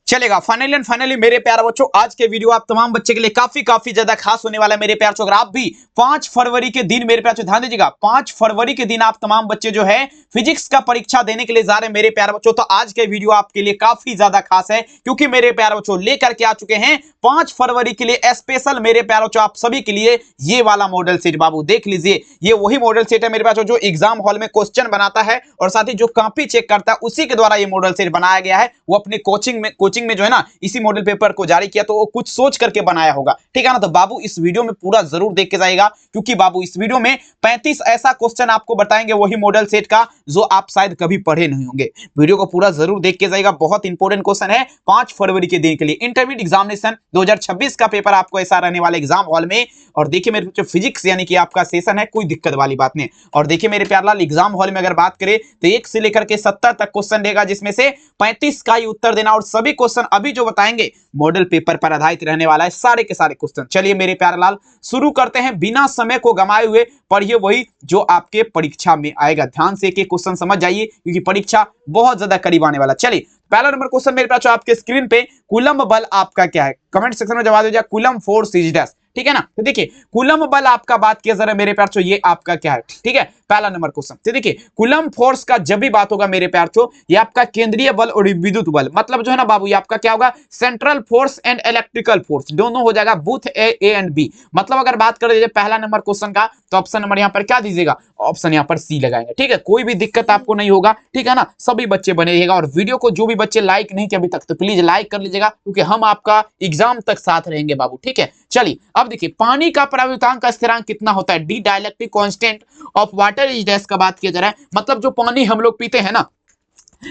चलेगा। Finally and finally मेरे प्यारे बच्चों, आज के वीडियो आप तमाम बच्चे के लिए काफी ज्यादा खास होने वाला है मेरे प्यारे बच्चों। अगर आप भी 5 फरवरी के दिन मेरे प्यारे बच्चों ध्यान दीजिएगा, 5 फरवरी के दिन आप तमाम बच्चे जो है फिजिक्स का परीक्षा देने के लिए जा रहे हैं मेरे प्यारे बच्चों, तो आज के वीडियो आपके लिए काफी ज्यादा खास है, क्योंकि मेरे प्यारे बच्चों लेकर के आ चुके हैं 5 फरवरी के लिए स्पेशल मेरे प्यारे बच्चों आप सभी के लिए ये वाला मॉडल सेट। बाबू देख लीजिए, ये वही मॉडल सेट है मेरे प्यारे बच्चों जो एग्जाम हॉल में क्वेश्चन बनाता है और साथ ही जो कॉपी चेक करता है उसी के द्वारा ये मॉडल सेट बनाया गया है। वो अपनी कोचिंग में जो है ना इसी मॉडल पेपर को जारी किया, तो वो कुछ सोच करके बनाया होगा, ठीक है ना। तो बाबू इस वीडियो में पूरा जरूर देख के जाएगा, क्योंकि बाबू इस वीडियो में 35 ऐसा क्वेश्चन आपको बताएंगे वही मॉडल सेट का जो आप शायद कभी पढ़े नहीं होंगे। वीडियो को पूरा जरूर देख के जाएगा, बहुत इंपॉर्टेंट क्वेश्चन है 5 फरवरी के दिन के लिए। इंटरमीडिएट एग्जामिनेशन 2026 का पेपर आपको ऐसा रहने वाला एग्जाम हॉल में। और देखिए मेरे बच्चों, फिजिक्स यानी कि आपका सेशन है, कोई दिक्कत वाली बात नहीं। और देखिए मेरे प्यारलाल, एग्जाम हॉल में अगर बात करें तो 1 से लेकर के 70 तक क्वेश्चन रहेगा, जिसमें से 35 का ही उत्तर देना, और सभी क्वेश्चन अभी जो बताएंगे मॉडल पेपर पर आधारित रहने वाला है, सारे के सारे क्वेश्चन। चलिए मेरे प्यारे लाल, शुरू करते हैं बिना समय को गंवाए हुए। पढ़िए वही जो आपके परीक्षा में आएगा, ध्यान से एक क्वेश्चन समझ जाइए, क्योंकि परीक्षा बहुत ज्यादा करीब आने वाला। चलिए पहला नंबर क्वेश्चन मेरे पास आपके स्क्रीन पे, कूलम्ब बल आपका क्या है? कमेंट सेक्शन में जवाब दीजिए। कूलम्ब फोर्स इज डैश, ठीक है ना। तो देखिए कूलम्ब बल आपका बात किया जरा मेरे प्यार, ये आपका क्या है? ठीक है, पहला नंबर क्वेश्चन। तो देखिए कूलम्ब फोर्स का जब भी बात होगा मेरे प्यार, ये आपका केंद्रीय बल और विद्युत बल, मतलब जो है ना बाबू, ये आपका क्या होगा? Central force and electrical force, दोनों हो जाएगा, बोथ ए एंड बी। मतलब अगर बात कर दीजिए पहला नंबर क्वेश्चन का, तो ऑप्शन नंबर यहाँ पर क्या दीजिएगा? ऑप्शन यहाँ पर सी लगाएंगे, ठीक है। कोई भी दिक्कत आपको नहीं होगा, ठीक है ना। सभी बच्चे बने रहिएगा, और वीडियो को जो भी बच्चे लाइक नहीं किए अभी तक, तो प्लीज लाइक कर लीजिएगा, क्योंकि हम आपका एग्जाम तक साथ रहेंगे बाबू, ठीक है। चलिए अब देखिए, पानी का प्रवृत्तांक का स्थिरांक कितना होता है? D dielectric constant of water is dash का बात किया जा रहा है, मतलब जो पानी हम लोग पीते हैं ना,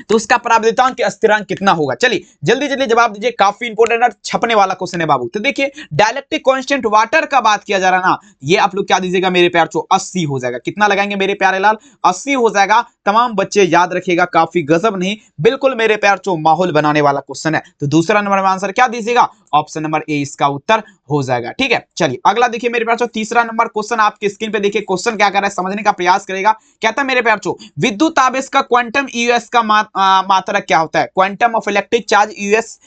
तो उसका प्रवृत्तांक स्थिरांक कितना होगा? चलिए जल्दी जल्दी जवाब दीजिए, काफी इंपोर्टेंट और छपने वाला क्वेश्चन है बाबू। तो देखिए डाइलेक्ट्रिक कांस्टेंट वाटर का बात किया जा रहा है ना, ये आप लोग क्या दीजिएगा मेरे प्यार चो? 80 हो जाएगा। कितना लगाएंगे मेरे प्यारे लाल? 80 हो जाएगा। तमाम बच्चे याद रखिएगा, काफी गजब नहीं, बिल्कुल मेरे प्यार चो माहौल बनाने वाला क्वेश्चन है। तो दूसरा नंबर में आंसर क्या दीजिएगा? ऑप्शन नंबर ए इसका उत्तर हो जाएगा, ठीक है। चलिए अगला देखिए मेरे प्यार चो, तीसरा नंबर क्वेश्चन आपकी स्क्रीन पे देखिए। क्वेश्चन क्या कर रहा है, समझने का प्रयास करेगा। कहता है मेरे प्यार चो, विद्युत आवेश का क्वांटम यूएस का मात्रक क्या होता है? Quantum of electric charge US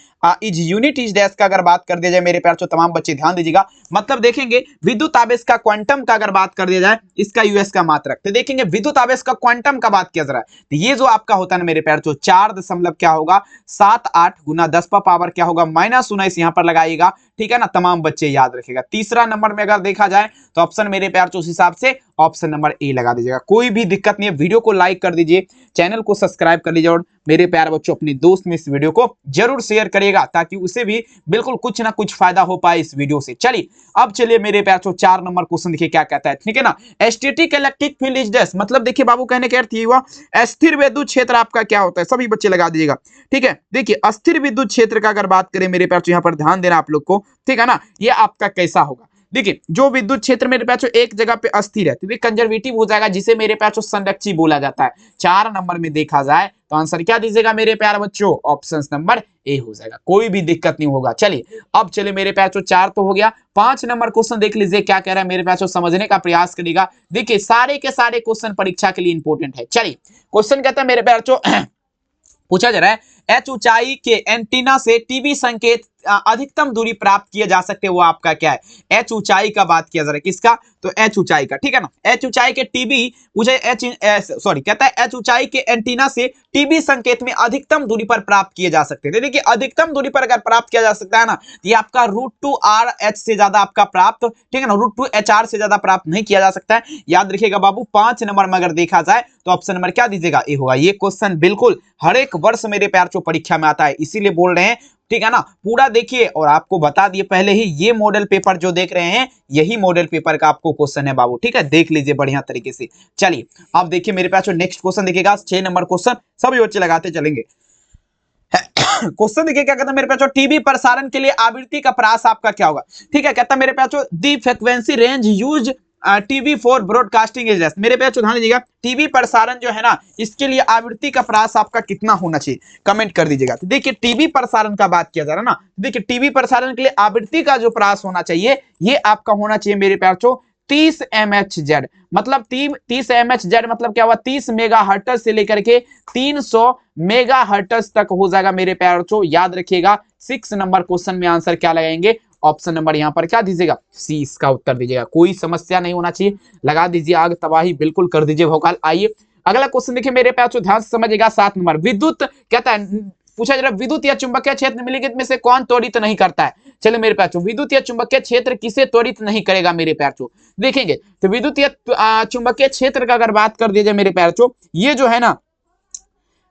is unit is dash का अगर बात कर दिया जाए मेरे प्यार, तमाम बच्चे ध्यान दीजिएगा। मतलब देखेंगे विद्युत आवेश का क्वांटम का अगर बात कर दिया जाए, इसका यूएस का मात्रक, तो देखेंगे विद्युत आवेश का क्वांटम का बात किया जा रहा है, तो ये जो आपका होता है ना मेरे प्यार, 4 दशमलव क्या होगा? 78 गुना 10 का पावर क्या होगा? -19 यहां पर लगाइएगा, ठीक है ना। तमाम बच्चे याद रखेगा। तीसरा नंबर में अगर देखा जाए तो ऑप्शन मेरे प्यार उस हिसाब से ऑप्शन नंबर ए लगा दीजिएगा। कोई भी दिक्कत नहीं है, वीडियो को लाइक कर दीजिए, चैनल को सब्सक्राइब कर लीजिए, और मेरे प्यारे बच्चों अपने दोस्त में इस वीडियो को जरूर शेयर करिएगा, ताकि उसे भी बिल्कुल कुछ ना कुछ फायदा हो पाए इस वीडियो से। चलिए अब चलिए मेरे प्यारे बच्चों, 4 नंबर क्वेश्चन देखिए क्या कहता है, ठीक है ना। Static electric field is dash, मतलब देखिए बाबू कहने का अर्थ ये हुआ, अस्थिर विद्युत क्षेत्र आपका क्या होता है? सभी बच्चे लगा दीजिएगा, ठीक है। देखिए अस्थिर विद्युत क्षेत्र का अगर बात करें मेरे प्यारे, यहाँ पर ध्यान देना आप लोग को, ठीक है ना। ये आपका कैसा होगा? देखिए जो विद्युत क्षेत्र मेरे पास एक जगह पे अस्थिर है, तो ये कंजर्वेटिव हो जाएगा, जिसे मेरे पास संरक्षी बोला जाता है। 4 नंबर में देखा जाए तो आंसर क्या दीजिएगा मेरे प्यारे बच्चों? ऑप्शन नंबर ए हो जाएगा, कोई भी दिक्कत नहीं होगा। चलिए अब चलिए मेरे पास 4 तो हो गया। 5 नंबर क्वेश्चन देख लीजिए क्या कह रहा है मेरे पास, समझने का प्रयास करिएगा। देखिए सारे के सारे क्वेश्चन परीक्षा के लिए इंपॉर्टेंट है। चलिए क्वेश्चन कहता है मेरे पास पूछा जा रहा है, एच ऊंचाई के एंटीना से टीवी संकेत अधिकतम दूरी प्राप्त किए जा सकते हैं, वो आपका क्या है? एच ऊंचाई का बात किया जा रहा है, किसका? तो एच ऊंचाई का, ठीक है ना। एच ऊंचाई के टीवी कहता है एच ऊंचाई के एंटीना से टीवी संकेत में अधिकतम दूरी पर प्राप्त किए जा सकते हैं। देखिए अधिकतम दूरी पर अगर प्राप्त किया जा सकता है ना, ये आपका √2r h से ज्यादा आपका प्राप्त, ठीक है ना, √2hr से ज्यादा प्राप्त नहीं किया जा सकता है। याद रखिएगा बाबू। 5 नंबर में अगर देखा जाए तो ऑप्शन नंबर क्या दीजिएगा? ए होगा। ये क्वेश्चन बिल्कुल हर एक वर्ष मेरे प्यार जो परीक्षा में आता है, इसीलिए बोल रहे हैं, ठीक है ना। पूरा देखिए, और आपको बता दिए पहले ही, ये मॉडल पेपर जो देख रहे हैं यही मॉडल पेपर का आपको क्वेश्चन है बाबू, ठीक है। देख लीजिए बढ़िया तरीके से। चलिए अब देखिए मेरे पास जो नेक्स्ट क्वेश्चन देखिएगा, 6 नंबर क्वेश्चन, सभी बच्चे लगाते चलेंगे। क्वेश्चन देखिए क्या कहता है मेरे पास, टीवी प्रसारण के लिए आवृत्ति का प्रयास आपका क्या होगा? ठीक है, कहता है मेरे पास the frequency range use TV for broadcasting is, मेरे पे ध्यान दीजिएगा। टीवी प्रसारण जो है ना, इसके लिए आवृत्ति का प्रयास आपका कितना होना चाहिए? कमेंट कर दीजिएगा। तो देखिए टीवी प्रसारण का बात किया जा रहा है ना, देखिए टीवी प्रसारण के लिए आवृत्ति का जो प्रयास होना चाहिए, ये आपका होना चाहिए मेरे प्यार 30 mHz, मतलब 30 mHz मतलब क्या हुआ, 30 मेगाहर्ट्ज से लेकर के 300 मेगाहर्ट्ज तक हो जाएगा मेरे प्यारे बच्चों। याद रखिएगा 6 नंबर क्वेश्चन में आंसर क्या लगाएंगे, ऑप्शन नंबर यहाँ पर क्या दीजिएगा, सी इसका उत्तर दीजिएगा। कोई समस्या नहीं होना चाहिए, लगा दीजिए आग तबाही बिल्कुल कर दीजिए भोकाल। आइए अगला क्वेश्चन देखिए मेरे प्यारे बच्चों, ध्यान से समझिएगा। 7 नंबर, विद्युत कहता है, पूछा जा रहा है विद्युत या चुंबकीय क्षेत्र निम्नलिखित में से कौन त्वरित नहीं करता है। चलिए मेरे प्यारे, विद्युत या चुंबकीय क्षेत्र किसे त्वरित नहीं करेगा मेरे प्यारे, देखेंगे तो विद्युत या चुंबकीय क्षेत्र का अगर बात कर दिया जाए मेरे प्यारे, ये जो है ना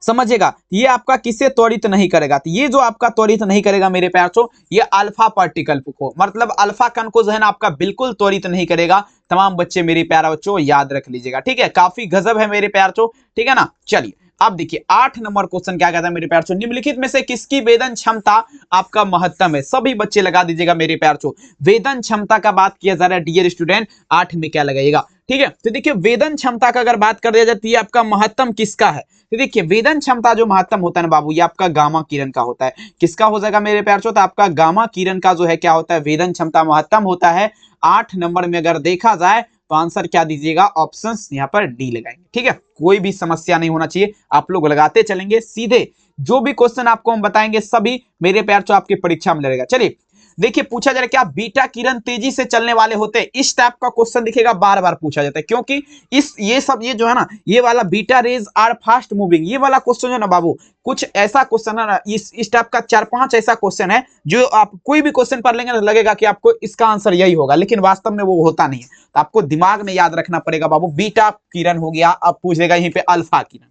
समझिएगा, ये आपका किसे त्वरित नहीं करेगा, तो ये जो आपका त्वरित नहीं करेगा मेरे प्यारे, ये अल्फा पार्टिकल को, मतलब अल्फा कण को जो है ना आपका बिल्कुल त्वरित नहीं करेगा। तमाम बच्चे मेरे प्यारे बच्चों याद रख लीजिएगा, ठीक है। काफी गजब है मेरे प्यारे, ठीक है ना। चलिए अब देखिए 8 नंबर क्वेश्चन क्या कहता है मेरे प्यारे, निम्नलिखित में से किसकी वेदन क्षमता आपका महत्तम है। सभी बच्चे लगा दीजिएगा मेरे प्यारे, वेदन क्षमता का बात किया जा रहा है डियर स्टूडेंट, 8 में क्या लगाइएगा, ठीक है। तो देखिए वेदन क्षमता का अगर बात कर दिया जाती है आपका महत्तम किसका है, तो देखिए वेदन क्षमता जो महत्तम होता है ना बाबू, ये आपका गामा किरण का होता है। किसका हो जाएगा मेरे प्यारे, तो आपका गामा किरण का जो है क्या होता है, वेदन क्षमता महत्तम होता है। 8 नंबर में अगर देखा जाए तो आंसर क्या दीजिएगा, ऑप्शंस यहाँ पर डी लगाएंगे, ठीक है। कोई भी समस्या नहीं होना चाहिए, आप लोग लगाते चलेंगे सीधे, जो भी क्वेश्चन आपको हम बताएंगे सभी मेरे प्यारे आपके परीक्षा में लगेगा। चलिए देखिए पूछा जा रहा है क्या बीटा किरण तेजी से चलने वाले होते हैं। इस टाइप का क्वेश्चन दिखेगा, बार बार पूछा जाता है, क्योंकि ये जो है ना, ये वाला beta rays are fast moving, ये वाला क्वेश्चन है ना बाबू, कुछ ऐसा क्वेश्चन है ना, इस टाइप का 4-5 ऐसा क्वेश्चन है जो आप कोई भी क्वेश्चन पढ़ लेंगे ना, लगेगा कि आपको इसका आंसर यही होगा, लेकिन वास्तव में वो होता नहीं है। तो आपको दिमाग में याद रखना पड़ेगा बाबू, बीटा किरण हो गया, अब पूछेगा यहीं पे अल्फा किरण,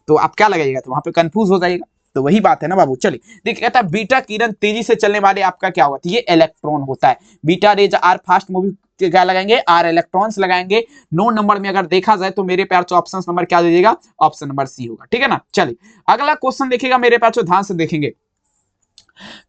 तो आप क्या लगाइएगा, तो वहां पे कंफ्यूज हो जाएगा। तो वही बात है ना बाबू। चलिए देखिए कहता है बीटा किरण तेजी से चलने वाले आपका क्या होगा, तो ये इलेक्ट्रॉन होता है। Beta rays are fast moving क्या लगाएंगे, आर इलेक्ट्रॉन्स लगाएंगे। 9 नंबर में अगर देखा जाए तो मेरे प्यार ऑप्शन नंबर क्या दीजिएगा, ऑप्शन नंबर सी होगा, ठीक है ना। चलिए अगला क्वेश्चन देखिएगा मेरे प्यार, ध्यान से देखेंगे।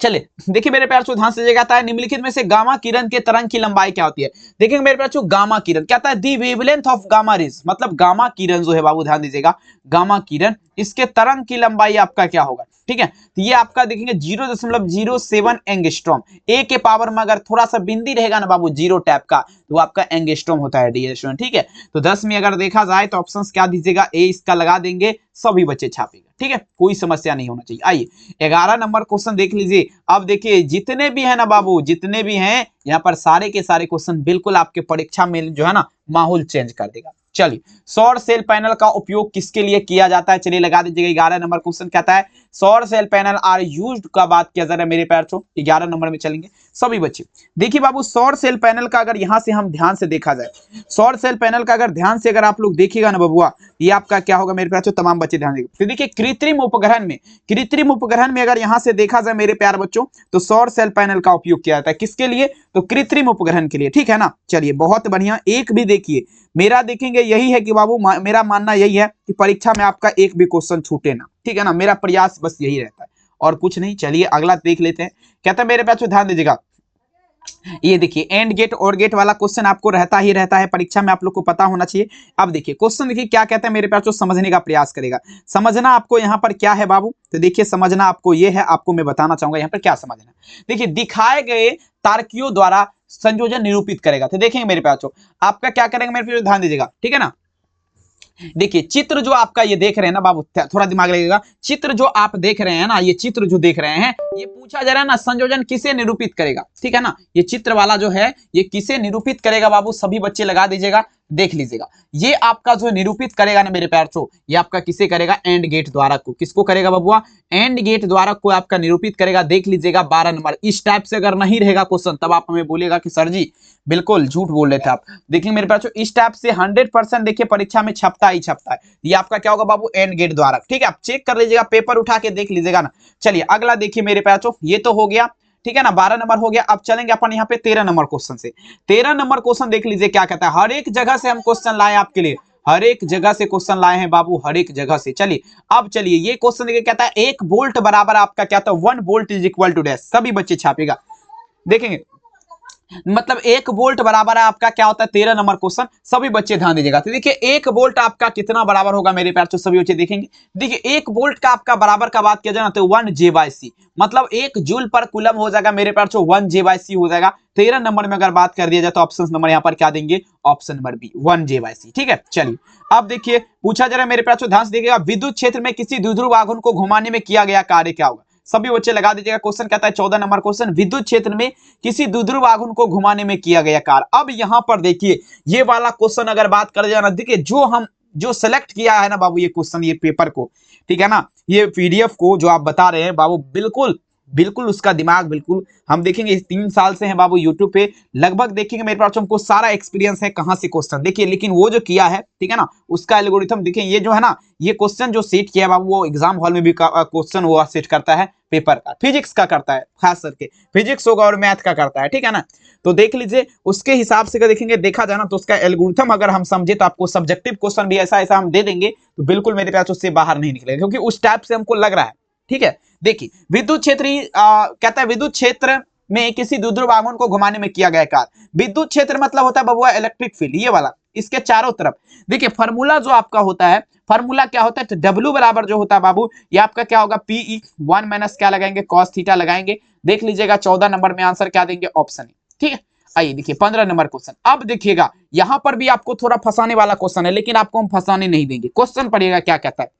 चलिए देखिए मेरे प्यार, ध्यान से कहता है निम्नलिखित में से गामा किरण के तरंग की लंबाई क्या होती है। देखेंगे मेरे प्यार, गामा किरण कहता है the wavelength of gamma rays, मतलब गामा किरण जो है बाबू ध्यान दीजिएगा, गामा किरण इसके तरंग की लंबाई आपका क्या होगा, ठीक है। तो ये आपका देखेंगे 0.07 एंगस्ट्रॉम, ए के पावर में अगर थोड़ा सा बिंदी रहेगा ना बाबू जीरो टैप का, तो आपका एंगस्ट्रॉम होता है डियर स्टूडेंट, ठीक है। तो 10 में अगर देखा जाए तो ऑप्शंस क्या दीजिएगा, ए इसका लगा देंगे, सभी बच्चे छापेगा, ठीक है, कोई समस्या नहीं होना चाहिए। आइए 11 नंबर क्वेश्चन देख लीजिए। अब देखिए जितने भी है ना बाबू, जितने भी हैं यहाँ पर सारे के सारे क्वेश्चन बिल्कुल आपके परीक्षा में जो है ना माहौल चेंज कर देगा। चलिए सौर सेल पैनल का उपयोग किसके लिए किया जाता है, चलिए लगा दीजिएगा। 11 नंबर क्वेश्चन कहता है सौर सेल पैनल आर यूज्ड का बात किया जा रहा है मेरे प्यार, 11 नंबर में चलेंगे सभी बच्चे। देखिए बाबू सौर सेल पैनल का अगर यहां से हम ध्यान से देखा जाए, सौर सेल पैनल का अगर ध्यान से अगर आप लोग देखिएगा ना बबुआ, ये आपका क्या होगा मेरे प्यार, तमाम बच्चे ध्यान देंगे। तो देखिए कृत्रिम उपग्रहण में अगर यहां से देखा जाए मेरे प्यार बच्चों, तो सौर सेल पैनल का उपयोग किया जाता है किसके लिए, तो कृत्रिम उपग्रहण के लिए, ठीक है ना। चलिए बहुत बढ़िया। एक भी देखिए मेरा देखेंगे यही है कि बाबू मेरा मानना यही है कि परीक्षा में आपका एक भी क्वेश्चन छूटे ना, ठीक है ना, मेरा प्रयास बस यही रहता है और कुछ नहीं। चलिए अगला देख लेते हैं। कहता है मेरे बच्चों ध्यान दीजिएगा, ये देखिए एंड गेट और गेट वाला क्वेश्चन आपको रहता ही रहता है परीक्षा में, आप लोग को पता होना चाहिए। अब देखिए क्वेश्चन देखिए क्या कहता है मेरे प्यार, समझने का प्रयास करेगा। समझना आपको यहाँ पर क्या है बाबू, तो देखिए समझना आपको ये है, आपको मैं बताना चाहूंगा यहाँ पर क्या समझना। देखिए दिखाए गए तार्किकों द्वारा संयोजन निरूपित करेगा। तो देखेंगे मेरे प्यार आपका क्या करेंगे मेरे प्यार, ध्यान दीजिएगा, ठीक है ना। देखिए चित्र जो आपका ये देख रहे हैं ना बाबू, थोड़ा दिमाग लगेगा, चित्र जो आप देख रहे हैं ना, ये चित्र जो देख रहे हैं, ये पूछा जा रहा है ना संयोजन किसे निरूपित करेगा, ठीक है ना। ये चित्र वाला जो है ये किसे निरूपित करेगा बाबू, सभी बच्चे लगा दीजिएगा, देख लीजिएगा। ये आपका जो निरूपित करेगा ना मेरे प्यार, ये आपका किसे करेगा, एंड गेट द्वारा को, किसको करेगा बबुआ, एंड गेट द्वारा को आपका निरूपित करेगा। देख लीजिएगा 12 नंबर। इस टाइप से अगर नहीं रहेगा क्वेश्चन तब आप हमें बोलेगा कि सर जी बिल्कुल झूठ बोल रहे थे आप। देखिए मेरे पास इस टाइप से 100% देखिए परीक्षा में छपता ही छपता है। ये आपका क्या होगा बाबू, एंड गेट द्वारा, ठीक है। आप चेक कर लीजिएगा, पेपर उठा के देख लीजिएगा ना। चलिए अगला देखिए मेरे पास, ये तो हो गया, ठीक है ना, 12 नंबर हो गया। अब चलेंगे अपन यहाँ पे 13 नंबर क्वेश्चन से। 13 नंबर क्वेश्चन देख लीजिए क्या कहता है। हर एक जगह से हम क्वेश्चन लाए आपके लिए, हर एक जगह से क्वेश्चन लाए हैं बाबू, हर एक जगह से। चलिए अब चलिए ये क्वेश्चन देखिए कहता है 1 वोल्ट बराबर आपका क्या था, 1 volt is equal to dash. सभी बच्चे छापेगा, देखेंगे मतलब 1 वोल्ट बराबर है आपका क्या होता है 13 नंबर क्वेश्चन। सभी बच्चे ध्यान दीजिएगा। तो देखिए 1 वोल्ट आपका कितना बराबर होगा मेरे प्यार, तो सभी बच्चे देखेंगे। देखिए 1 वोल्ट का आपका बराबर का बात किया जाए ना तो 1 J/C, मतलब 1 जूल पर कूलम हो जाएगा मेरे प्यार, 1 J/C हो जाएगा। 13 नंबर में अगर बात कर दिया जाए तो ऑप्शन नंबर यहाँ पर क्या देंगे, ऑप्शन नंबर बी 1 J/C। ठीक है, चलिए अब देखिए पूछा जा रहा है मेरे प्यार, ध्यान से देखिएगा। विद्युत क्षेत्र में किसी द्विध्रुव आघूर्ण को घुमाने में किया गया कार्य क्या होगा। सभी बच्चे लगा दीजिएगा। क्वेश्चन कहता है 14 नंबर क्वेश्चन, विद्युत क्षेत्र में किसी द्विध्रुव आघूर्ण को घुमाने में किया गया कार्य। अब यहां पर देखिए ये वाला क्वेश्चन अगर बात कर जाए ना, देखिए जो सेलेक्ट किया है ना बाबू ये क्वेश्चन, ये पेपर को, ठीक है ना, ये पीडीएफ को जो आप बता रहे हैं बाबू, बिल्कुल बिल्कुल उसका दिमाग बिल्कुल हम देखेंगे 3 साल से है बाबू यूट्यूब पे, लगभग देखेंगे मेरे पास हमको सारा एक्सपीरियंस है कहां से क्वेश्चन देखिए, लेकिन वो जो किया है ठीक है ना उसका एल्गोरिथम देखिए, ये जो है ना ये क्वेश्चन जो सेट किया है बाबू वो एग्जाम हॉल में भी क्वेश्चन वो सेट करता है, पेपर का फिजिक्स का करता है, खास करके फिजिक्स होगा और मैथ का करता है, ठीक है ना। तो देख लीजिए उसके हिसाब से देखेंगे, देखा जाए ना तो उसका एल्गोरिथम अगर हम समझे तो आपको सब्जेक्टिव क्वेश्चन भी ऐसा ऐसा हम दे देंगे तो बिल्कुल मेरे पास उससे बाहर नहीं निकलेगा, क्योंकि उस टाइप से हमको लग रहा है। ठीक है, देखिए विद्युत क्षेत्र कहता है विद्युत क्षेत्र में किसी द्विध्रुव आघूर्ण को घुमाने में किया गया कार्य। विद्युत क्षेत्र मतलब होता है बबुआ इलेक्ट्रिक फील्ड, ये वाला इसके चारों तरफ देखिए फार्मूला जो आपका होता है, फार्मूला क्या होता है, तो W बराबर जो होता है बाबू ये आपका क्या होगा, PE 1 माइनस क्या लगाएंगे, कॉस थीटा लगाएंगे। देख लीजिएगा 14 नंबर में आंसर क्या देंगे, ऑप्शन ए। ठीक है, आइए देखिए 15 नंबर क्वेश्चन। अब देखिएगा यहां पर भी आपको थोड़ा फंसाने वाला क्वेश्चन है, लेकिन आपको हम फंसाने नहीं देंगे। क्वेश्चन पढ़िएगा क्या कहता है।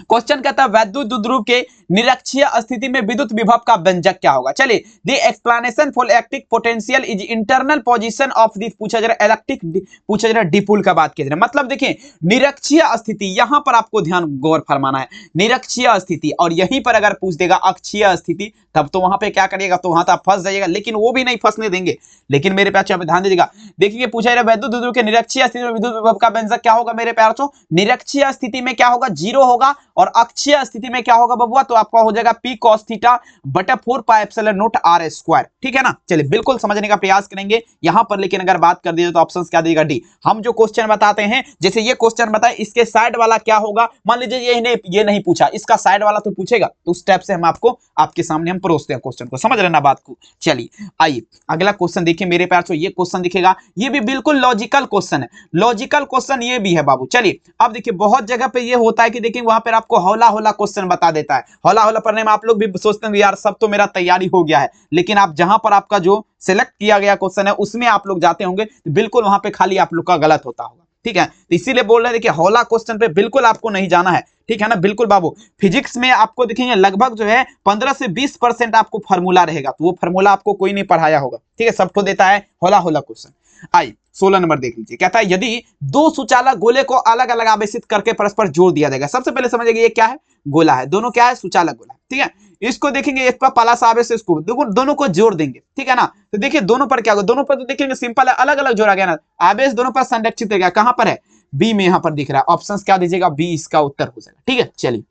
क्वेश्चन कहता है वैद्युत द्विध्रुव के निरक्षीय स्थिति में विद्युत विभव का व्यंजक क्या होगा। चलिए the explanation for electric potential is internal position of this, पूछा जा रहा है इलेक्ट्रिक, पूछा जा रहा है डिपोल का बात किया जा रहा है। मतलब देखिए निरक्षीय स्थिति, यहां पर आपको ध्यान गौर फरमाना है, निरक्षीय स्थिति, और यहीं पर अगर पूछ देगा अक्षीय स्थिति तब तो वहां पे क्या करिएगा, तो वहां तो आप फंस जाइएगा, लेकिन वो भी नहीं फंसने देंगे। लेकिन मेरे प्यार पे ध्यान दीजिएगा, देखिए पूछा जा रहा है वैद्युत द्विध्रुव के निरक्षीय स्थिति में विद्युत विभव का व्यंजक क्या होगा मेरे प्यार। निरक्षीय स्थिति में क्या होगा, 0 होगा, और अक्षीय स्थिति में क्या होगा बबुआ, तो आपका हो जाएगा P cos थीटा बटा 4 pi epsilon not R square. ठीक है ना, चलिए बिल्कुल समझने का प्रयास करेंगे यहां पर। लेकिन अगर बात कर दिए तो ऑप्शंस क्या देगा, डी। हम जो क्वेश्चन बताते हैं, जैसे ये क्वेश्चन बताए, इसके साइड वाला क्या होगा, मान लीजिए ये नहीं पूछा, इसका साइड वाला तो पूछेगा, तो उस टाइप से हम आपको आपके सामने हम परोसते हैं क्वेश्चन को, समझ रहे ना बात को। चलिए आइए अगला क्वेश्चन देखिए मेरे प्यार से, ये क्वेश्चन दिखेगा, ये भी बिल्कुल लॉजिकल क्वेश्चन है, लॉजिकल क्वेश्चन ये भी है बाबू। चलिए अब देखिए बहुत जगह पे ये होता है कि देखिए वहां पर आपको हौला हौला क्वेश्चन बता देता है, हौला हौला पढ़ने में आप लोग भी सोचते हैं यार सब तो मेरा तैयारी हो गया है, लेकिन आप जहां पर आपका जो सिलेक्ट किया गया क्वेश्चन है उसमें आप लोग जाते होंगे तो बिल्कुल वहां पे खाली आप लोग का गलत होता होगा। ठीक है, तो इसीलिए बोल रहे हैं देखिए हौला क्वेश्चन पे बिल्कुल आपको नहीं जाना है। ठीक है ना, बिल्कुल बाबू। फिजिक्स में आपको देखेंगे लगभग जो है 15 से 20% आपको फार्मूला रहेगा, तो वो फार्मूला आपको कोई नहीं पढ़ाया होगा। ठीक है, सबको देता है हौला हौला क्वेश्चन। आइए 16 नंबर देख लीजिए, कहता है यदि दो सुचालक गोले को अलग अलग आवेशित करके परस्पर जोड़ दिया जाएगा। सबसे पहले समझिए ये क्या है, गोला है, दोनों क्या है, सुचालक गोला। ठीक है, इसको देखेंगे एक पर प्लस आवेश, इसको दोनों को जोड़ देंगे। ठीक है ना, तो देखिए दोनों पर क्या होगा, दोनों पर तो देखेंगे सिंपल है, अलग अलग जोड़ा गया ना, आवेश दोनों पर संरक्षित रहेगा। कहां पर है, बी में, यहां पर दिख रहा है। ऑप्शंस क्या दीजिएगा, बी इसका उत्तर हो जाएगा। ठीक है, चलिए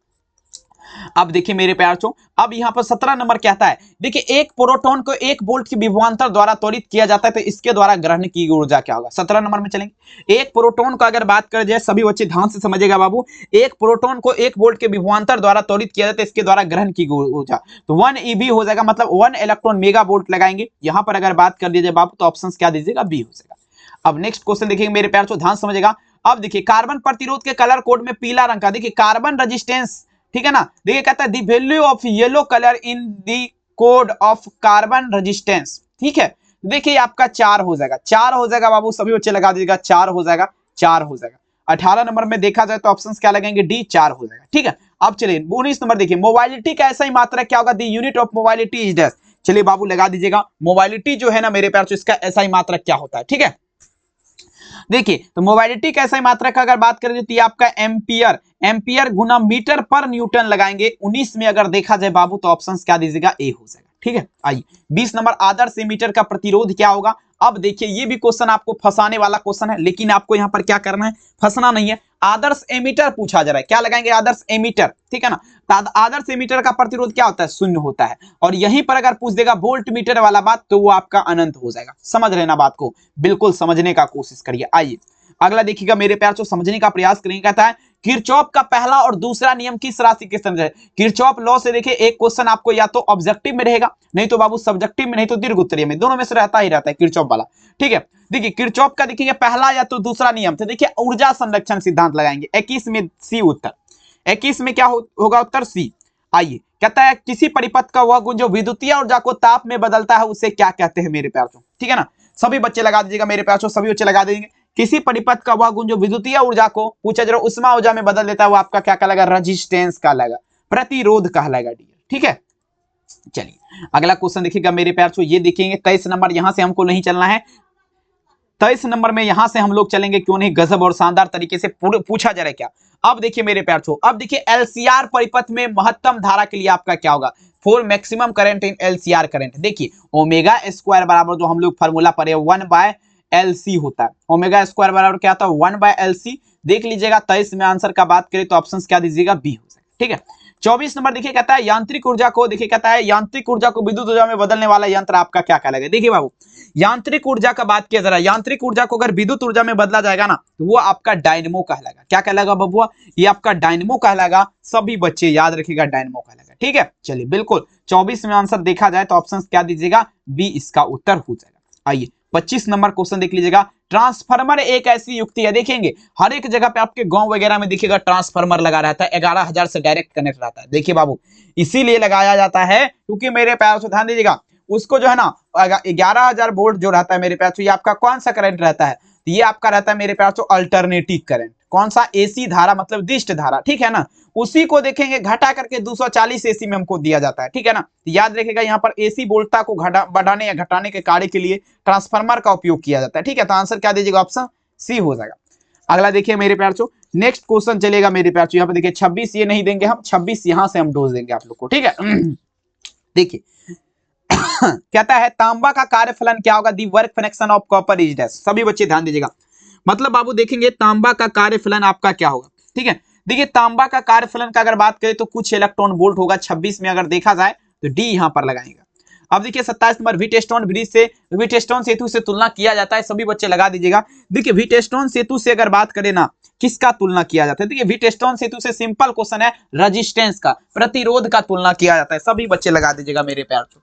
अब देखिए मेरे प्यार चो, अब यहां पर 17 नंबर कहता है देखिए एक प्रोटॉन को 1 वोल्ट की विभवांतर द्वारा त्वरित किया जाता है, तो इसके द्वारा ग्रहण की ऊर्जा क्या होगा। 17 नंबर में चलेंगे। एक प्रोटॉन को अगर बात कर जाए, सभी बच्चे ध्यान से समझिएगा बाबू, एक प्रोटॉन को 1 वोल्ट के विभवांतर द्वारा त्वरित किया जाता है, इसके द्वारा ग्रहण की ऊर्जा तो 1 eV हो जाएगा, मतलब 1 इलेक्ट्रॉन मेगा वोल्ट लगाएंगे। यहां पर अगर बात कर दीजिए बाबू तो ऑप्शन क्या दीजिएगा, बी हो जाएगा। अब नेक्स्ट क्वेश्चन देखिएगा मेरे प्यार चो, ध्यान समझिएगा। अब देखिए कार्बन प्रतिरोध के कलर कोड में पीला रंग का, देखिए कार्बन रेजिस्टेंस, ठीक है ना, देखिए कहता है the value of yellow colour in the code of carbon resistance. ठीक है, देखिए आपका 4 हो जाएगा, 4 हो जाएगा बाबू, सभी बच्चे लगा दीजिएगा, 4 हो जाएगा, 4 हो जाएगा। 18 नंबर में देखा जाए तो ऑप्शंस क्या लगेंगे, डी, 4 हो जाएगा। ठीक है, अब चलिए 19 नंबर देखिए, मोबाइलिटी का ऐसा ही मात्रक क्या होगा, the unit of mobility is dash. चलिए बाबू लगा दीजिएगा, मोबाइलिटी जो है ना मेरे प्यार, इसका ऐसा ही मात्रक क्या होता है। ठीक है, देखिए तो मोबाइलिटी का ऐसा ही मात्रक का अगर बात करें तो आपका एम्पियर, एम्पियर गुना मीटर पर न्यूटन लगाएंगे। 19 में अगर देखा जाए बाबू तो ऑप्शंस क्या दीजिएगा, ए हो जाएगा। ठीक है, आइए 20 नंबर आदर्श एमीटर का प्रतिरोध क्या होगा। अब देखिए ये भी क्वेश्चन आपको फंसाने वाला क्वेश्चन है, लेकिन आपको यहां पर क्या करना है, फंसना नहीं है। आदर्श एमीटर पूछा जा रहा है, क्या लगाएंगे, आदर्श एमीटर। ठीक है ना, आदर्श एमीटर का प्रतिरोध क्या होता है, 0 होता है। और यहीं पर अगर पूछ देगा वोल्ट मीटर वाला बात तो वो आपका अनंत हो जाएगा। समझ रहे ना बात को, बिल्कुल समझने का कोशिश करिए। आइए अगला देखिएगा मेरे प्यार, जो समझने का प्रयास करेंगे, कहता है किरचॉफ का पहला और दूसरा नियम किस राशि के संबंध है? किरचॉफ लॉ से देखिए एक क्वेश्चन आपको या तो ऑब्जेक्टिव में रहेगा, नहीं तो बाबू सब्जेक्टिव में, नहीं तो दीर्घ उत्तरीय में, दोनों में से रहता ही रहता है किरचॉफ वाला। ठीक है, देखिए किरचॉफ का देखिए पहला या तो दूसरा नियम, तो देखिए ऊर्जा संरक्षण सिद्धांत लगाएंगे। 21 में सी उत्तर, 21 में क्या होगा उत्तर सी। आइए, कहता है किसी परिपथ का वह गुण जो विद्युतीय ऊर्जा को ताप में बदलता है उसे क्या कहते हैं मेरे प्यारों? ठीक है ना, सभी बच्चे लगा दीजिएगा मेरे प्यारों, सभी बच्चे लगा देंगे। किसी परिपथ का वह गुण जो विद्युतीय ऊर्जा को पूछा जरा उष्मा ऊर्जा में बदल देता है वो आपका क्या कहलाएगा? रेजिस्टेंस कहलाएगा, प्रतिरोध कहलाएगा डियर। ठीक है, चलिए अगला क्वेश्चन देखिएगा मेरे प्यारों, ये देखेंगे 23 नंबर, यहां से हमको नहीं चलना है। 23 नंबर में यहां से हम लोग चलेंगे, क्यों नहीं, गजब और शानदार तरीके से पूछा जा रहा है क्या। अब देखिए मेरे प्यारों, अब देखिए एलसीआर परिपथ में महत्तम धारा के लिए आपका क्या होगा? For maximum current in LCR current, देखिए ओमेगा स्क्वायर बराबर जो हम लोग फार्मूला पढ़े 1/LC होता है। ओमेगा स्क्वायर बराबर क्या होता है? 1/LC। देख लीजिएगा 23 में आंसर का बात करें तो ऑप्शन क्या दीजिएगा? बी हो जाएगा। ठीक है, 24 नंबर देखिए कहता है यांत्रिक ऊर्जा को, देखिए कहता है यांत्रिक ऊर्जा को विद्युत ऊर्जा में बदलने वाला यंत्र आपका क्या कहलाएगा? देखिए बाबू, यांत्रिक ऊर्जा का बात किया जरा, यांत्रिक ऊर्जा को अगर विद्युत ऊर्जा में बदला जाएगा ना तो वो आपका डायनेमो कहलाएगा। क्या कहलाएगा बबुआ? ये आपका डायनेमो कहलाएगा। सभी बच्चे याद रखिएगा, डायनेमो कहलाएगा। ठीक है, चलिए बिल्कुल 24 में आंसर देखा जाए तो ऑप्शन क्या दीजिएगा? बी इसका उत्तर हो जाएगा। आइए 25 नंबर क्वेश्चन देख लीजिएगा। ट्रांसफार्मर एक ऐसी युक्ति है, देखेंगे हर एक जगह पे आपके गांव वगैरह में देखिएगा ट्रांसफार्मर लगा रहता है, 11,000 से डायरेक्ट कनेक्ट रहता है। देखिए बाबू, इसीलिए लगाया जाता है क्योंकि मेरे प्यार से ध्यान दीजिएगा, उसको जो है ना 11,000 वोल्ट जो रहता है मेरे प्यार से, ये आपका कौन सा करंट रहता है? तो ये आपका रहता है मेरे प्यार से अल्टरनेटिव करंट। कौन सा? एसी धारा, मतलब दिष्ट धारा। ठीक है ना, उसी को देखेंगे घटा करके 240 एसी में हमको दिया जाता है। ठीक है ना, तो याद रखिएगा यहाँ पर एसी वोल्टता को बढ़ाने या घटाने के कार्य के लिए ट्रांसफार्मर का उपयोग किया जाता है। ठीक है, तो आंसर क्या दीजिएगा? ऑप्शन सी हो जाएगा। अगला देखिए मेरे प्यार से, नेक्स्ट क्वेश्चन चलेगा मेरे प्यार से। यहाँ पे देखिए 26 ये नहीं देंगे हम, 26 यहाँ से हम डोज देंगे आप लोग को। ठीक है, देखिए कहता है तांबा का कार्यफलन क्या होगा? The work function of copper is dash. सभी बच्चे ध्यान दीजिएगा, मतलब बाबू देखेंगे तांबा का कार्यफलन आपका क्या होगा। ठीक है, देखिए तांबा का कार्यफलन का अगर बात करें तो कुछ इलेक्ट्रॉन वोल्ट होगा। 26 में अगर देखा जाए तो डी यहां पर लगाएंगे। अब देखिए 27 नंबर, व्हीटस्टोन ब्रिज से, व्हीटस्टोन सेतु से तुलना किया जाता है। सभी बच्चे लगा दीजिएगा। देखिए व्हीटस्टोन सेतु से अगर बात करें ना, किसका तुलना किया जाता है? देखिए व्हीटस्टोन सेतु से सिंपल क्वेश्चन है, रेजिस्टेंस का, प्रतिरोध का तुलना किया जाता है। सभी बच्चे लगा दीजिएगा मेरे प्यार से,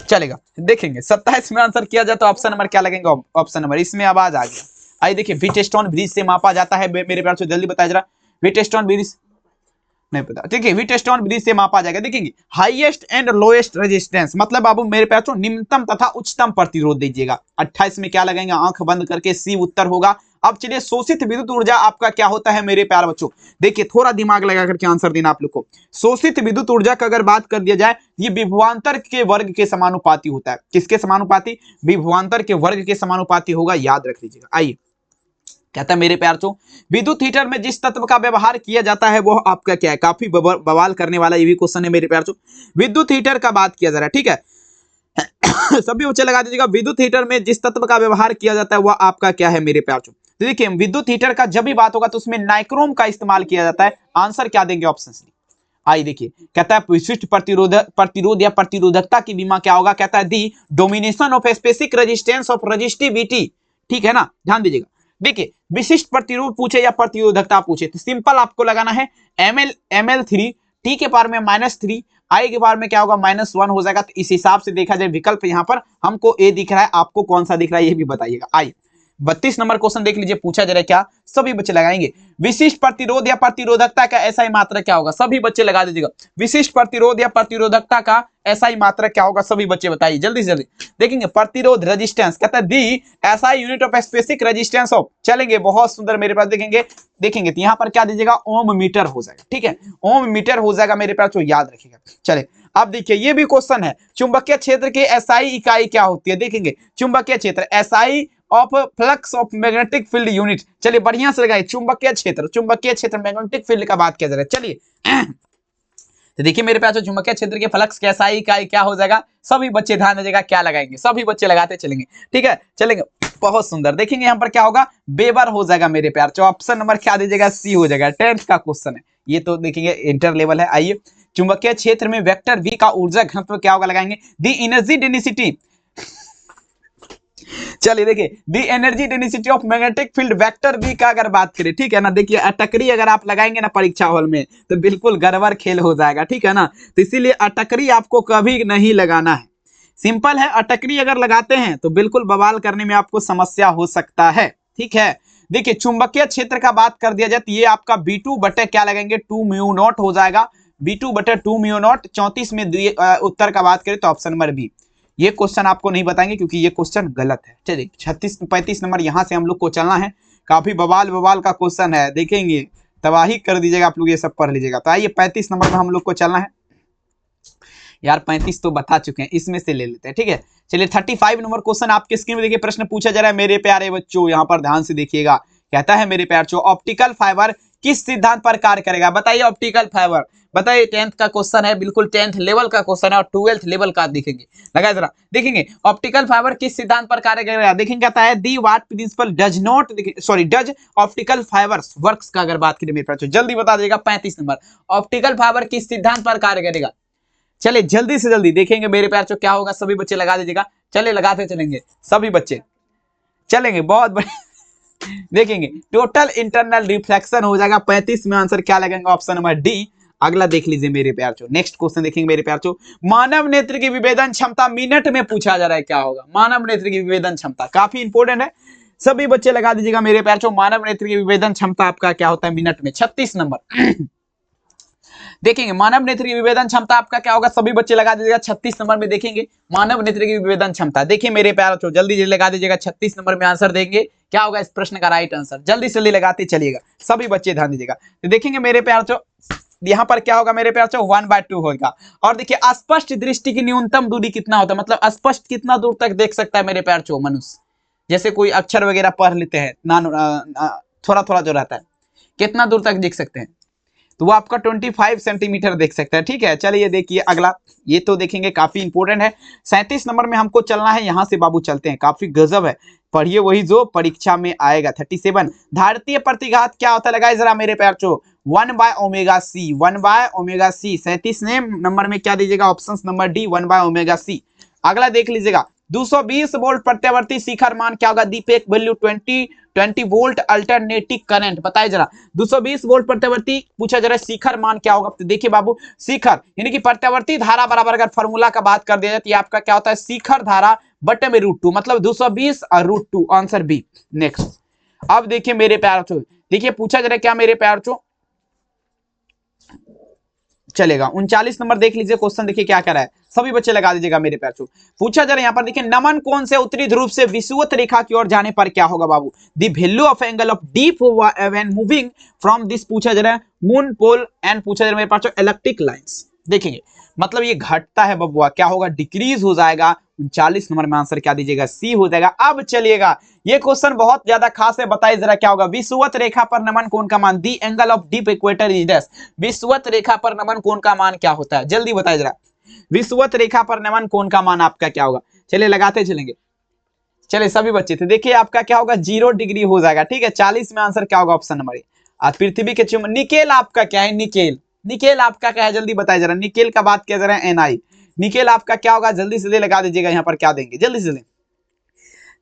चलेगा। देखेंगे 27 में आंसर किया जाए तो ऑप्शन नंबर क्या लगेगा? ऑप्शन नंबर, इसमें आवाज आ गया। आइए देखिए व्हीटस्टोन ब्रिज से मापा जाता है मेरे प्यार से, जल्दी बताया जरा। व्हीटस्टोन ब्रिज नहीं पता, ठीक है, व्हीटस्टोन ब्रिज से मापा जाएगा। देखेंगे हाईएस्ट एंड लोएस्ट रेजिस्टेंस, मतलब बाबू मेरे प्यार से निम्नतम तथा उच्चतम प्रतिरोध दीजिएगा। 28 में क्या लगेगा? आंख बंद करके सी उत्तर होगा। अब चलिए शोषित विद्युत ऊर्जा आपका क्या होता है मेरे प्यार बच्चों? देखिए थोड़ा दिमाग लगा करके आंसर देना आप लोग को। शोषित विद्युत ऊर्जा का अगर बात कर दिया जाए, ये विभवांतर के वर्ग के समानुपाती होता है। किसके समानुपाती? विभवांतर के वर्ग के समानुपाती होगा, याद रख लीजिएगा। आइए कहता है मेरे प्यार चो, विद्युत हीटर में जिस तत्व का व्यवहार किया जाता है वो आपका क्या है? काफी बवाल करने वाला ये भी क्वेश्चन है मेरे प्यार चो। विद्युत हीटर का बात किया जा रहा है। ठीक है सभी बच्चे लगा दीजिएगा। विद्युत हीटर में जिस तत्व का व्यवहार किया जाता है वह आपका क्या है मेरे प्यार चो? तो देखिए विद्युत हीटर का जब भी बात होगा तो उसमें नाइक्रोम का इस्तेमाल किया जाता है। आंसर क्या देंगे? Option C. आई देखिए कहता है विशिष्ट प्रतिरोध या प्रतिरोधकता की बीमा क्या होगा? कहता है the domination of specific resistance of resistivity. ठीक है ना, ध्यान दीजिएगा। देखिए विशिष्ट प्रतिरोध पूछे या प्रतिरोधकता पूछे तो सिंपल आपको लगाना है ml3, टी के पावर में -3, आई के पावर में क्या होगा? -1 हो जाएगा। तो इस हिसाब से देखा जाए विकल्प यहाँ पर हमको ए दिख रहा है, आपको कौन सा दिख रहा है ये भी बताइएगा। आइए 32 नंबर क्वेश्चन देख लीजिए, पूछा जा रहा है क्या? सभी बच्चे लगाएंगे। विशिष्ट प्रतिरोध या प्रतिरोधकता का ऐसा ही मात्रा क्या होगा? सभी बच्चे लगा दीजिएगा। विशिष्ट प्रतिरोध या प्रतिरोधकता का ऐसा ही मात्रा क्या होगा? सभी बच्चे बताइए जल्दी से जल्दी। देखेंगे प्रतिरोध रेजिस्टेंस, कहता है दी ऐसा unit of specific resistance of. चलेंगे बहुत सुंदर मेरे पास, देखेंगे तो यहाँ पर क्या दीजिएगा? ओम मीटर हो जाएगा। ठीक है, ओम मीटर हो जाएगा मेरे पास, तो याद रखिएगा। चले अब देखिए ये भी क्वेश्चन है, चुंबकीय क्षेत्र की एसआई इकाई क्या होती है? देखेंगे चुंबकीय क्षेत्र SI of flux of magnetic field unit. चलिए बढ़िया से लगाइए, चुंबकीय क्षेत्र मैग्नेटिक फील्ड का बात किया जा रहा है। चलिए तो देखिए मेरे पास चुंबकीय क्षेत्र के फ्लक्स की एसआई इकाई क्या हो जाएगा? सभी बच्चे ध्यान दीजिएगा, क्या लगाएंगे? सभी बच्चे लगाते चलेंगे। ठीक है, चलेंगे बहुत सुंदर। देखेंगे यहाँ पर क्या होगा? वेबर हो जाएगा मेरे प्यार। तो ऑप्शन नंबर क्या दीजिएगा? सी हो जाएगा। 10th का क्वेश्चन है ये, तो देखेंगे इंटर लेवल है। आइए चुंबकीय क्षेत्र में वेक्टर वी का ऊर्जा घनत्व क्या होगा? लगाएंगे दी एनर्जी डेंसिटी। चलिए देखिए, the energy density of magnetic field vector B का अगर बात करें, ठीक है ना, देखिए अटकरी अगर आप लगाएंगे ना परीक्षा हॉल में तो बिल्कुल गड़बड़ खेल हो जाएगा, ठीक है ना। तो इसीलिए अटकरी आपको कभी नहीं लगाना है। सिंपल है, अटकरी अगर लगाते हैं तो बिल्कुल बवाल करने में आपको समस्या हो सकता है, ठीक है। देखिए चुंबकीय क्षेत्र का बात कर दिया जाए तो ये आपका B2 बटे क्या लगेंगे 2 म्यू नॉट हो जाएगा, B2 बटे 2 म्यू नॉट। 34 में उत्तर का बात करें तो ऑप्शन नंबर बी। ये क्वेश्चन आपको नहीं बताएंगे क्योंकि ये क्वेश्चन गलत है। चलिए 35 नंबर यहां से हम लोग को चलना है, काफी बवाल का क्वेश्चन है, देखेंगे तबाही कर दीजिएगा आप लोग, ये सब पढ़ लीजिएगा। तो आइए 35 नंबर में हम लोग को चलना है। यार 35 तो बता चुके हैं, इसमें से ले लेते हैं, ठीक है। चलिए 35 नंबर क्वेश्चन आपके स्क्रीन में देखिए, प्रश्न पूछा जा रहा है मेरे प्यारे बच्चों, यहाँ पर ध्यान से देखिएगा। कहता है मेरे प्यारे बच्चों, ऑप्टिकल फाइबर किस सिद्धांत पर कार्य करेगा? बताइए ऑप्टिकल फाइबर, बताइए 10th का क्वेश्चन है, बिल्कुल 10th लेवल का क्वेश्चन है और 12th लेवल का देखेंगे, लगाए जरा देखेंगे ऑप्टिकल फाइबर किस सिद्धांत पर कार्य करेगा। देखेंगे कहता है the what principle does not does optical fibres works का अगर बात करें मेरे बच्चों, जल्दी बता दीजिएगा। 35 नंबर ऑप्टिकल फाइबर किस सिद्धांत पर कार्य करेगा? चलिए जल्दी से जल्दी देखेंगे मेरे प्यार चो क्या होगा, सभी बच्चे लगा दीजिएगा। चलिए लगाते चलेंगे, सभी बच्चे चलेंगे, बहुत बढ़िया। देखेंगे टोटल इंटरनल रिफ्लेक्शन हो जाएगा। 35 में आंसर क्या लगेगा? Option number D. अगला देख लीजिए मेरे प्यार चो, नेक्स्ट क्वेश्चन देखेंगे मेरे प्यार चो, मानव नेत्र की विभेदन क्षमता मिनट में पूछा जा रहा है, क्या होगा? मानव नेत्र की विभेदन क्षमता काफी इंपोर्टेंट है, सभी बच्चे लगा दीजिएगा मेरे प्यार चो। मानव नेत्र की विभेदन क्षमता आपका क्या होता है मिनट में? 36 नंबर देखेंगे मानव नेत्र की विभेदन क्षमता आपका क्या होगा, सभी बच्चे लगा दीजिएगा। 36 नंबर में देखेंगे मानव नेत्र की विभेदन क्षमता, देखिए मेरे प्यारे बच्चों जल्दी जल्दी लगा दीजिएगा। 36 नंबर में आंसर देंगे, क्या होगा इस प्रश्न का राइट आंसर, जल्दी से जल्दी लगाते चलिएगा, सभी बच्चे ध्यान दीजिएगा। तो देखेंगे मेरे प्यारे बच्चों यहाँ पर क्या होगा मेरे प्यारे बच्चों 1/2 होगा। और देखिए अस्पष्ट दृष्टि की न्यूनतम दूरी कितना होता है, मतलब अस्पष्ट कितना दूर तक देख सकता है मेरे प्यारे बच्चों मनुष्य, जैसे कोई अक्षर वगैरह पढ़ लेते हैं थोड़ा थोड़ा जो रहता है, कितना दूर तक देख सकते हैं? तो वो आपका 25 सेंटीमीटर देख सकता है, ठीक है। चलिए देखिए अगला, ये तो देखेंगे काफी इंपोर्टेंट है। 37 नंबर में हमको चलना है, यहां से बाबू चलते हैं, काफी गजब है, पढ़िए वही जो परीक्षा में आएगा। 37 भारतीय प्रतिघात क्या होता है, लगाए जरा मेरे प्यार चो 1/ओमेगा c, 1/ओमेगा c। 37 नंबर में क्या दीजिएगा? ऑप्शन नंबर डी 1/ओमेगा c। अगला देख लीजिएगा 220 वोल्ट प्रत्यावर्ती शिखर मान क्या होगा? दीपेक वैल्यू 20 वोल्ट अल्टरनेटिंग करंट, बताइए जरा 220 वोल्ट प्रत्यावर्ती पूछा जा रहा है, शिखर मान क्या होगा? तो देखिए बाबू शिखर यानी कि प्रत्यावर्ती धारा बराबर अगर फॉर्मूला का बात कर दिया जाए तो ये आपका क्या होता है? शिखर धारा बटे में √2, मतलब 220 और √2, आंसर बी। नेक्स्ट अब देखिए मेरे प्यार बच्चों, देखिए पूछा जा रहा है क्या मेरे प्यार बच्चों, चलेगा 39 नंबर देख लीजिए क्वेश्चन, देखिए क्या कह रहा है, सभी बच्चे लगा दीजिएगा मेरे प्यार चो। पूछा जा रहा है यहाँ पर देखिए नमन कोण से उत्तरी ध्रुव से विषुवत रेखा की ओर जाने पर क्या होगा बाबू? The value of angle of dip when moving from this पूछा जा रहा है मून पोल एंड पूछा जा रहा है मेरे पास इलेक्ट्रिक लाइंस, देखेंगे मतलब ये घटता है बबुआ, क्या होगा? डिक्रीज हो जाएगा। 39 नंबर में आंसर क्या दीजिएगा? सी हो जाएगा। अब चलिएगा ये क्वेश्चन बहुत ज्यादा खास है, बताइए जरा क्या होगा? विषुवत रेखा पर नमन कोण का मान, दी angle of deep equator is dash. विषुवत रेखा पर नमन कोण का मान क्या होता है, जल्दी बताइए जरा, विषुवत रेखा पर नमन कोण का मान आपका क्या होगा? चलिए लगाते चलेंगे, चलिए सभी बच्चे थे, देखिए आपका क्या होगा? 0 डिग्री हो जाएगा, ठीक है। 40 में आंसर क्या होगा? Option number A. पृथ्वी के चुंबक निकेल आपका क्या है? निकेल, निकेल आपका क्या है? जल्दी बताइए जरा, निकेल का बात किया जा रहा है Ni, निकेल आपका क्या होगा? जल्दी से लगा दीजिएगा, यहाँ पर क्या देंगे जल्दी से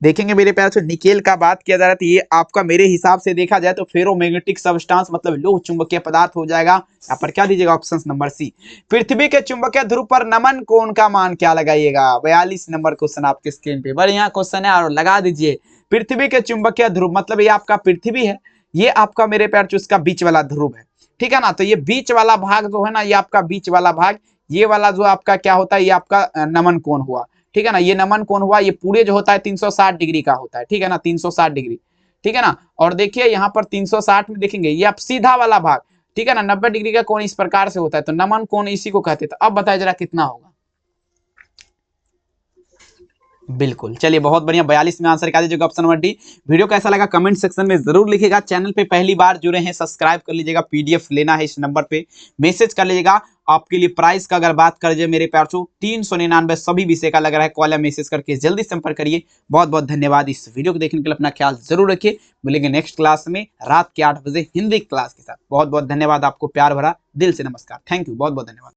देखेंगे मेरे प्यारे बच्चों, निकेल का बात किया जा रहा है तो ये आपका मेरे हिसाब से देखा जाए तो फेरोमैग्नेटिक सब्सटेंस मतलब लोह चुंबकीय पदार्थ हो जाएगा। यहाँ पर क्या दीजिएगा? Option number C. पृथ्वी के चुंबकीय ध्रुव पर नमन कोण का मान क्या लगाइएगा? 42 नंबर क्वेश्चन आपके स्क्रीन पे, बढ़िया क्वेश्चन है और लगा दीजिए। पृथ्वी के चुंबकीय ध्रुव मतलब ये आपका पृथ्वी है, ये आपका मेरे प्यारे बच्चों इसका बीच वाला ध्रुव है, ठीक है ना। तो ये बीच वाला भाग जो है ना, ये आपका बीच वाला भाग, ये वाला जो आपका क्या होता है? ये आपका नमन कोण हुआ, ठीक है ना। ये नमन कोण हुआ, ये पूरे जो होता है 360 डिग्री का होता है, ठीक है ना, 360 डिग्री, ठीक है ना। और देखिए यहाँ पर 360 में देखेंगे ये आप सीधा वाला भाग, ठीक है ना। 90 डिग्री का कोण इस प्रकार से होता है, तो नमन कोण इसी को कहते हैं। तो अब बताइए जरा कितना होगा? बिल्कुल, चलिए बहुत बढ़िया, 42 में आंसर क्या दीजिएगा? Option number D. वीडियो कैसा लगा कमेंट सेक्शन में जरूर लिखिएगा। चैनल पे पहली बार जुड़े हैं सब्सक्राइब कर लीजिएगा। पीडीएफ लेना है इस नंबर पे मैसेज कर लीजिएगा। आपके लिए प्राइस का अगर बात कर मेरे प्यार चो 399 सभी विषय का लग रहा है, कॉल या मैसेज करके जल्दी संपर्क करिए। बहुत बहुत धन्यवाद इस वीडियो को देखने के लिए, अपना ख्याल जरूर रखिए। मिलेंगे नेक्स्ट क्लास में रात के 8 बजे हिंदी क्लास के साथ। बहुत बहुत धन्यवाद आपको, प्यार भरा दिल से नमस्कार, थैंक यू, बहुत बहुत धन्यवाद।